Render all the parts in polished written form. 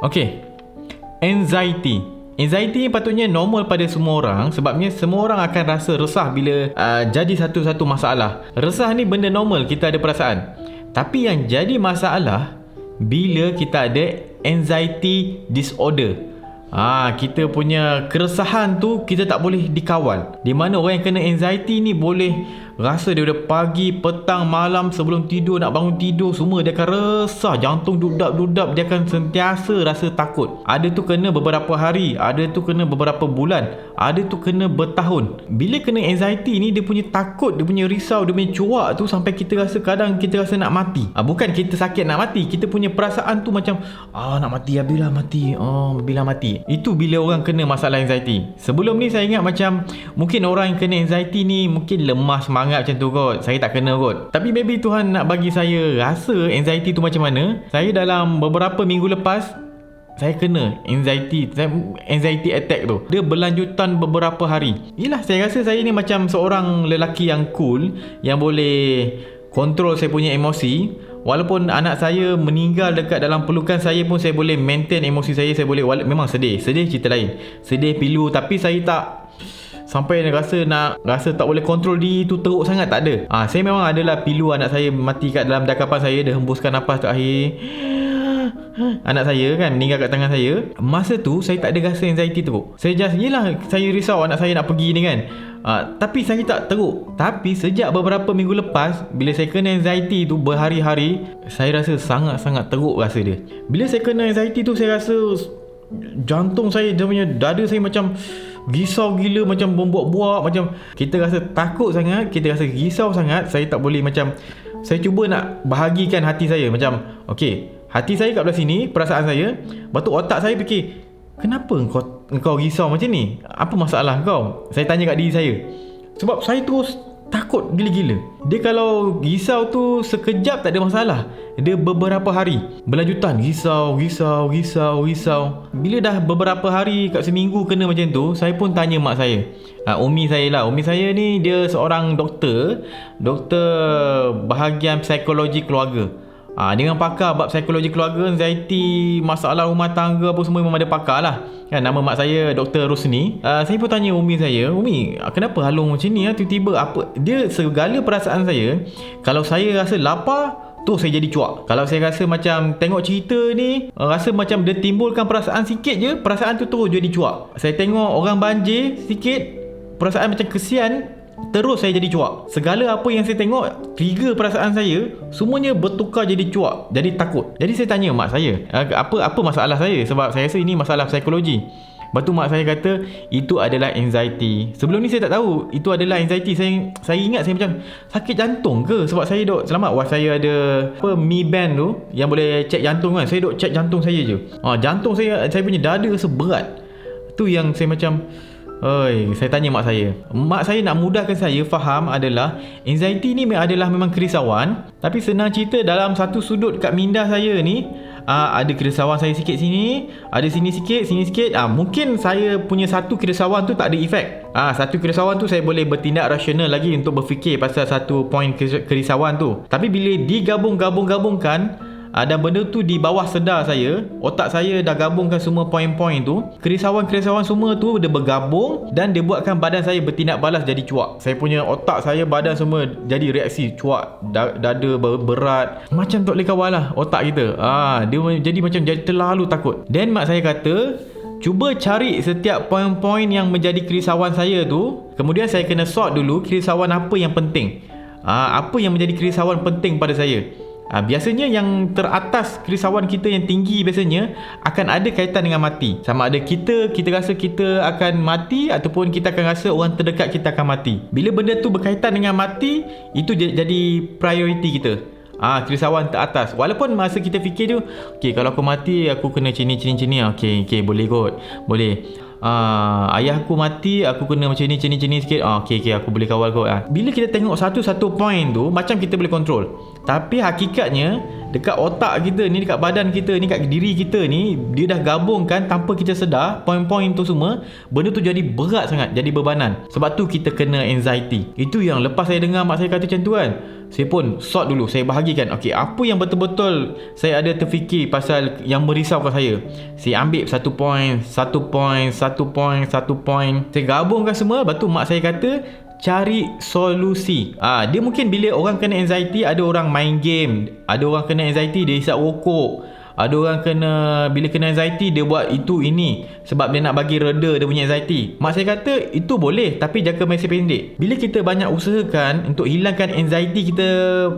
Okey. Anxiety ni patutnya normal pada semua orang, sebabnya semua orang akan rasa resah bila jadi satu-satu masalah. Resah ni benda normal, kita ada perasaan. Tapi yang jadi masalah bila kita ada anxiety disorder. Kita punya keresahan tu kita tak boleh dikawal. Di mana orang yang kena anxiety ni boleh rasa daripada pagi, petang, malam, sebelum tidur, nak bangun tidur, semua dia akan resah, jantung dudap-dudap, dia akan sentiasa rasa takut. Ada tu kena beberapa hari, ada tu kena beberapa bulan, ada tu kena bertahun. Bila kena anxiety ni, dia punya takut, dia punya risau, dia punya cuak tu sampai kita rasa, kadang kita rasa nak mati. Bukan kita sakit nak mati, kita punya perasaan tu macam nak mati, bila mati, bila mati. Itu bila orang kena masalah anxiety. Sebelum ni saya ingat macam mungkin orang yang kena anxiety ni mungkin lemah semangat macam tu kot. Saya tak kena kot. Tapi maybe Tuhan nak bagi saya rasa anxiety tu macam mana. Saya dalam beberapa minggu lepas saya kena anxiety attack tu. Dia berlanjutan beberapa hari. Yelah, saya rasa saya ni macam seorang lelaki yang cool, yang boleh kontrol saya punya emosi. Walaupun anak saya meninggal dekat dalam pelukan saya pun saya boleh maintain emosi saya. Saya boleh, memang sedih cerita lain, sedih pilu, tapi saya tak sampai rasa tak boleh kontrol diri tu teruk sangat, tak ada. Saya memang adalah pilu anak saya mati kat dalam dakapan saya, dia hembuskan nafas terakhir, anak saya kan meninggal kat tangan saya. Masa tu saya tak ada rasa anxiety teruk. Saya just, yelah, saya risau anak saya nak pergi ni kan. Tapi saya tak teruk. Tapi sejak beberapa minggu lepas, bila saya kena anxiety tu berhari-hari, saya rasa sangat-sangat teruk rasa dia. Bila saya kena anxiety tu, saya rasa jantung saya, dia punya dada saya macam risau gila, macam membuat-buat, macam kita rasa takut sangat, kita rasa risau sangat. Saya tak boleh, macam saya cuba nak bahagikan hati saya, macam okey, hati saya kat belah sini, perasaan saya. Lepas tu otak saya fikir, kenapa kau risau macam ni? Apa masalah kau? Saya tanya kat diri saya. Sebab saya terus takut gila-gila. Dia kalau risau tu sekejap tak ada masalah, dia beberapa hari berlanjutan risau. Bila dah beberapa hari, kat seminggu kena macam tu, saya pun tanya mak saya, Umi saya ni dia seorang doktor bahagian psikologi keluarga. Dengan pakar bab psikologi keluarga, anxiety, masalah rumah tangga apa semua, memang ada pakar lah kan. Nama mak saya Dr. Rosni. Saya pun tanya Umi saya, Umi, kenapa halung macam ni tiba-tiba apa? Dia segala perasaan saya, kalau saya rasa lapar tu saya jadi cuak. Kalau saya rasa macam tengok cerita ni, rasa macam dia timbulkan perasaan sikit je, perasaan tu terus jadi cuak. Saya tengok orang banjir sikit, perasaan macam kesian, terus saya jadi cuak. Segala apa yang saya tengok, trigger perasaan saya, semuanya bertukar jadi cuak, jadi takut. Jadi saya tanya mak saya, apa masalah saya? Sebab saya rasa ini masalah psikologi. Lepas tu mak saya kata itu adalah anxiety. Sebelum ni saya tak tahu itu adalah anxiety. Saya ingat saya macam sakit jantung ke, sebab saya duk selamat saya ada Mi Band tu yang boleh check jantung kan. Saya duk check jantung saya je. Jantung saya punya dada rasa berat. Tu yang saya macam, saya tanya mak saya. Mak saya nak mudahkan saya faham adalah anxiety ni adalah memang kerisauan. Tapi senang cerita, dalam satu sudut kat minda saya ni, ada kerisauan saya sikit sini, ada sini sikit, sini sikit. Mungkin saya punya satu kerisauan tu tak ada efek. Satu kerisauan tu saya boleh bertindak rasional lagi untuk berfikir pasal satu poin kerisauan tu. Tapi bila digabung-gabungkan, dan benda tu di bawah sedar saya, otak saya dah gabungkan semua poin-poin tu, kerisauan-kerisauan semua tu dia bergabung dan dia buatkan badan saya bertindak balas jadi cuak. Saya punya otak saya, badan semua jadi reaksi cuak, dada berat, macam tak boleh kawal lah otak kita. Dia jadi macam jadi terlalu takut. Dan mak saya kata, cuba cari setiap poin-poin yang menjadi kerisauan saya tu, kemudian saya kena sort dulu kerisauan apa yang penting. Apa yang menjadi kerisauan penting pada saya. Biasanya yang teratas kerisauan kita yang tinggi biasanya akan ada kaitan dengan mati. Sama ada kita rasa kita akan mati, ataupun kita akan rasa orang terdekat kita akan mati. Bila benda tu berkaitan dengan mati, itu jadi priority kita. Kerisauan teratas. Walaupun masa kita fikir tu, okay, kalau aku mati aku kena cini. Okay, boleh kot. Boleh. Ayah aku mati, aku kena macam ni sikit. Okay, aku boleh kawal kot. Bila kita tengok satu-satu point tu, macam kita boleh kontrol. Tapi hakikatnya dekat otak kita ni, dekat badan kita ni, kat diri kita ni, dia dah gabungkan tanpa kita sedar poin-poin tu semua. Benda tu jadi berat sangat, jadi bebanan. Sebab tu kita kena anxiety. Itu yang lepas saya dengar mak saya kata macam tu kan, saya pun sort dulu, saya bahagikan, okey, apa yang betul-betul saya ada terfikir pasal yang merisaukan saya. Saya ambil satu poin, saya gabungkan semua. Lepas tu mak saya kata cari solusi. Dia mungkin bila orang kena anxiety, ada orang main game, ada orang kena anxiety dia hisap rokok, ada orang bila kena anxiety dia buat itu ini sebab dia nak bagi reda dia punya anxiety. Mak saya kata itu boleh, tapi jangka masa pendek. Bila kita banyak usahakan untuk hilangkan anxiety kita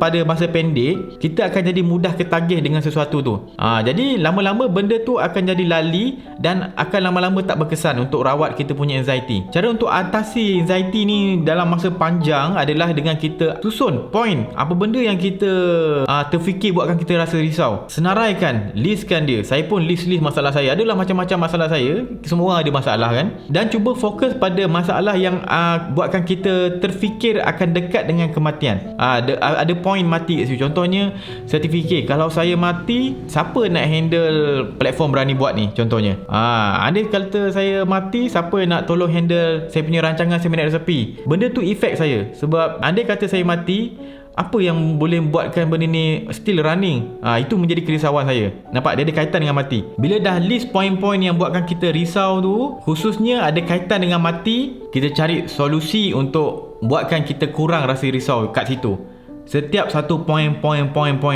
pada masa pendek, kita akan jadi mudah ketagih dengan sesuatu tu. Jadi lama-lama benda tu akan jadi lali dan akan lama-lama tak berkesan untuk rawat kita punya anxiety. Cara untuk atasi anxiety ni dalam masa panjang adalah dengan kita susun poin apa benda yang kita terfikir buatkan kita rasa risau. Senaraikan, listkan dia. Saya pun list masalah saya. Adalah macam-macam masalah saya. Semua orang ada masalah kan. Dan cuba fokus pada masalah yang buatkan kita terfikir akan dekat dengan kematian. Ada poin mati kat situ. Contohnya, saya terfikir kalau saya mati, siapa nak handle platform Berani Buat ni? Contohnya. Andai kata saya mati, siapa nak tolong handle saya punya rancangan Seminar Resepi? Benda tu efek saya. Sebab andai kata saya mati, apa yang boleh buatkan benda ni still running? Itu menjadi kerisauan saya. Nampak? Dia ada kaitan dengan mati. Bila dah list poin-poin yang buatkan kita risau tu, khususnya ada kaitan dengan mati, kita cari solusi untuk buatkan kita kurang rasa risau kat situ. Setiap satu poin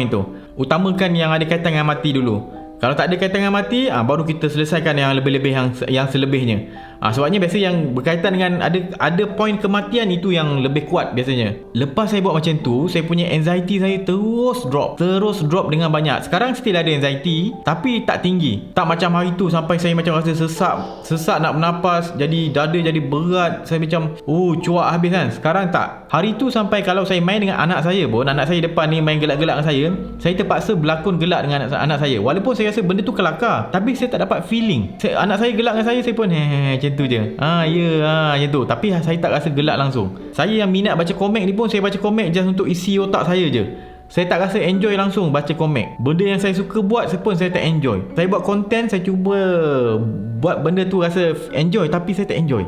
tu, utamakan yang ada kaitan dengan mati dulu. Kalau tak ada kaitan dengan mati, baru kita selesaikan yang lebih-lebih yang selebihnya. Sebabnya biasa yang berkaitan dengan ada poin kematian itu yang lebih kuat biasanya. Lepas saya buat macam tu, saya punya anxiety saya terus drop dengan banyak. Sekarang still ada anxiety, tapi tak tinggi. Tak macam hari tu sampai saya macam rasa sesak nak bernafas, jadi dada jadi berat, saya macam cuak habis kan. Sekarang tak. Hari tu sampai kalau saya main dengan anak saya pun, anak saya depan ni main gelak-gelak dengan saya terpaksa berlakon gelak dengan anak saya. Walaupun saya rasa benda tu kelakar, tapi saya tak dapat feeling. Anak saya gelak dengan saya pun macam tu je. Macam tu. Tapi saya tak rasa gelak langsung. Saya yang minat baca komik ni pun, saya baca komik just untuk isi otak saya je. Saya tak rasa enjoy langsung baca komik. Benda yang saya suka buat pun saya tak enjoy. Saya buat konten, saya cuba buat benda tu rasa enjoy, tapi saya tak enjoy.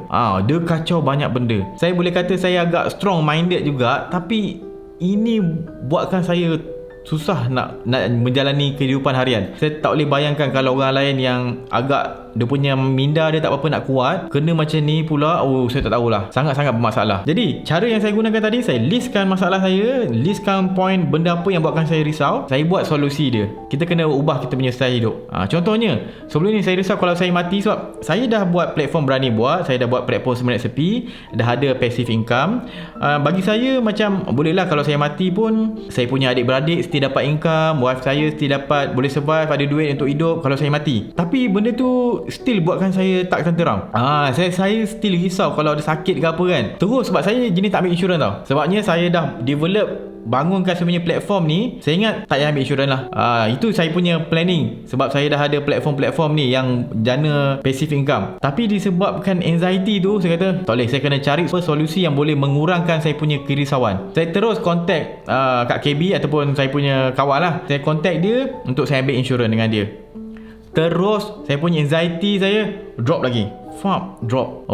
Dia kacau banyak benda. Saya boleh kata saya agak strong minded juga, tapi ini buatkan saya susah nak menjalani kehidupan harian. Saya tak boleh bayangkan kalau orang lain yang agak dia punya minda dia tak apa-apa nak kuat, kena macam ni pula, saya tak tahulah. Sangat-sangat bermasalah. Jadi, cara yang saya gunakan tadi, saya listkan masalah saya, listkan poin benda apa yang buatkan saya risau, saya buat solusi dia. Kita kena ubah kita punya style hidup. Contohnya, sebelum ni saya risau kalau saya mati sebab saya dah buat platform Berani Buat, saya dah buat platform Seminar Sepi, dah ada passive income. Bagi saya macam bolehlah kalau saya mati pun saya punya adik-beradik still dapat income, wife saya still dapat boleh survive, ada duit untuk hidup kalau saya mati. Tapi benda tu still buatkan saya tak tenteram. Saya still risau kalau ada sakit ke apa kan. Terus sebab saya jenis tak ambil insurans tau. Sebabnya saya dah bangunkan saya punya platform ni, saya ingat tak payah ambil insurans lah. Itu saya punya planning. Sebab saya dah ada platform ni yang jana passive income. Tapi disebabkan anxiety tu, saya kata tak boleh, saya kena cari solusi yang boleh mengurangkan saya punya kerisauan. Saya terus contact Kak KB ataupun saya punya kawan lah. Saya contact dia untuk saya ambil insurans dengan dia. Terus saya punya anxiety saya drop lagi. Drop.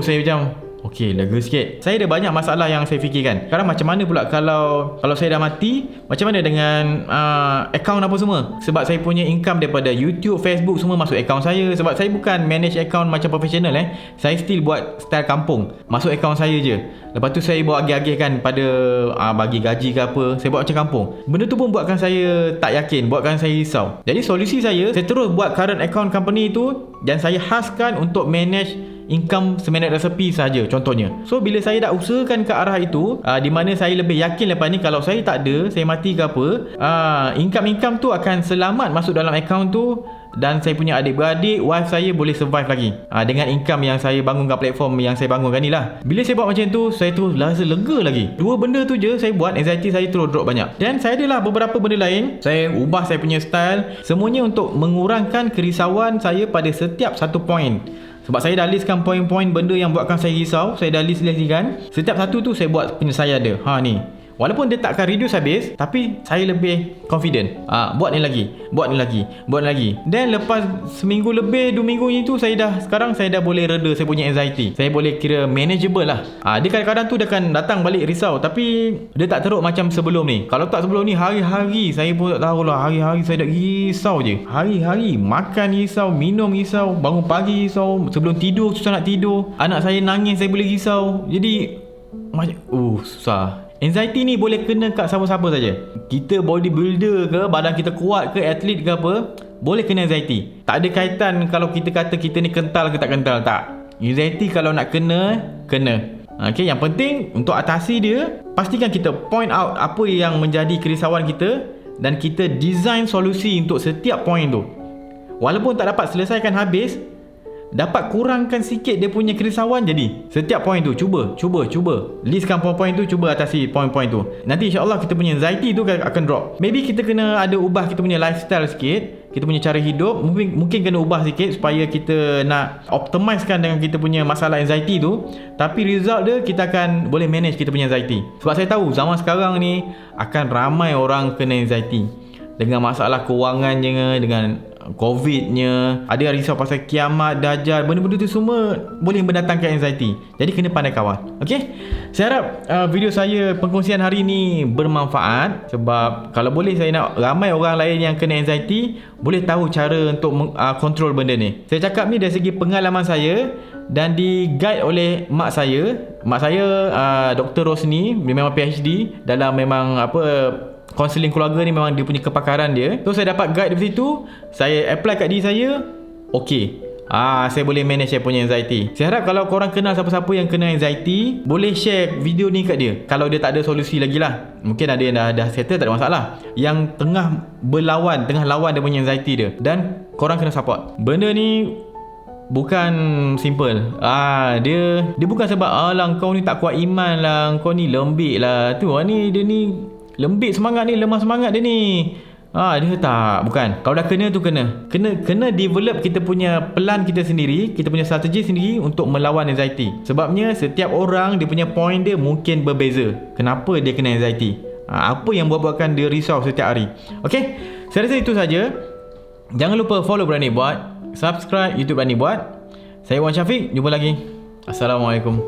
Saya macam okey, lega sikit. Saya ada banyak masalah yang saya fikirkan. Sekarang macam mana pula kalau saya dah mati, macam mana dengan akaun apa semua? Sebab saya punya income daripada YouTube, Facebook semua masuk akaun saya. Sebab saya bukan manage akaun macam profesional Saya still buat style kampung. Masuk akaun saya je. Lepas tu saya buat agih-agihkan pada bagi gaji ke apa. Saya buat macam kampung. Benda tu pun buatkan saya tak yakin, buatkan saya risau. Jadi solusi saya terus buat current account company tu dan saya khaskan untuk manage income Seminar Resepi saja contohnya. So bila saya dah usahakan ke arah itu, di mana saya lebih yakin lepas ni kalau saya tak ada, saya mati ke apa, income tu akan selamat masuk dalam account tu dan saya punya adik-beradik, wife saya boleh survive lagi dengan income yang saya bangunkan platform yang saya bangunkan ni lah. Bila saya buat macam tu, saya terus rasa lega lagi. Dua benda tu je saya buat, anxiety saya terus drop banyak. Dan saya adalah beberapa benda lain, saya ubah saya punya style, semuanya untuk mengurangkan kerisauan saya pada setiap satu poin. Sebab saya dah listkan poin-poin benda yang buatkan saya risau, saya dah list-listkan. Setiap satu tu saya buat penyelesaian dia. Ni. Walaupun dia tak akan reduce habis, tapi saya lebih confident. Buat ni lagi, buat ni lagi, buat ni lagi. Dan lepas seminggu lebih, 2 minggu itu, sekarang saya dah boleh reda saya punya anxiety. Saya boleh kira manageable lah. Dia kadang-kadang tu dia akan datang balik risau, tapi dia tak teruk macam sebelum ni. Kalau tak sebelum ni, hari-hari saya pun tak tahulah, hari-hari saya dah risau je. Hari-hari makan risau, minum risau, bangun pagi risau, sebelum tidur susah nak tidur. Anak saya nangis saya boleh risau. Jadi susah. Anxiety ni boleh kena kat siapa-siapa saja. Kita bodybuilder ke, badan kita kuat ke, atlet ke apa, boleh kena anxiety. Tak ada kaitan kalau kita kata kita ni kental ke tak kental, tak. Anxiety kalau nak kena. Okay, yang penting untuk atasi dia, pastikan kita point out apa yang menjadi kerisauan kita dan kita design solusi untuk setiap point tu. Walaupun tak dapat selesaikan habis, dapat kurangkan sikit dia punya kerisauan. Jadi setiap point tu cuba listkan poin-poin tu, cuba atasi poin-poin tu. Nanti insyaAllah kita punya anxiety tu akan drop. Maybe kita kena ada ubah kita punya lifestyle sikit, kita punya cara hidup mungkin kena ubah sikit supaya kita nak optimizekan dengan kita punya masalah anxiety tu. Tapi result dia, kita akan boleh manage kita punya anxiety. Sebab saya tahu zaman sekarang ni akan ramai orang kena anxiety dengan masalah kewangannya, dengan COVID-nya, ada yang risau pasal kiamat, dajjal, benda-benda tu semua boleh mendatangkan anxiety. Jadi kena pandai kawal. Okay, saya harap video saya, pengkongsian hari ni bermanfaat. Sebab kalau boleh, saya nak ramai orang lain yang kena anxiety boleh tahu cara untuk kontrol benda ni. Saya cakap ni dari segi pengalaman saya dan di guide oleh mak saya. Mak saya Dr. Rosni, dia memang PhD dalam memang kaunseling keluarga ni, memang dia punya kepakaran dia. So saya dapat guide dari situ, saya apply kat diri saya, okey. Saya boleh manage saya punya anxiety. Saya harap kalau korang kenal siapa-siapa yang kena anxiety, boleh share video ni kat dia. Kalau dia tak ada solusi lagi lah, mungkin ada yang dah settle, tak ada masalah. Yang tengah lawan dia punya anxiety dia, dan korang kena support. Benda ni bukan simple. Dia bukan sebab kau ni tak kuat iman lah, kau ni lembik lah tu. Dia ni lembik semangat ni, lemah semangat dia ni. Dia tak, bukan. Kalau dah kena tu kena develop kita punya plan kita sendiri, kita punya strategi sendiri untuk melawan anxiety. Sebabnya setiap orang dia punya point dia mungkin berbeza. Kenapa dia kena anxiety? Apa yang buatkan dia risau setiap hari? Okay, saya rasa itu saja. Jangan lupa follow Berani Buat, subscribe YouTube Berani Buat. Saya Wan Syafiq, jumpa lagi. Assalamualaikum.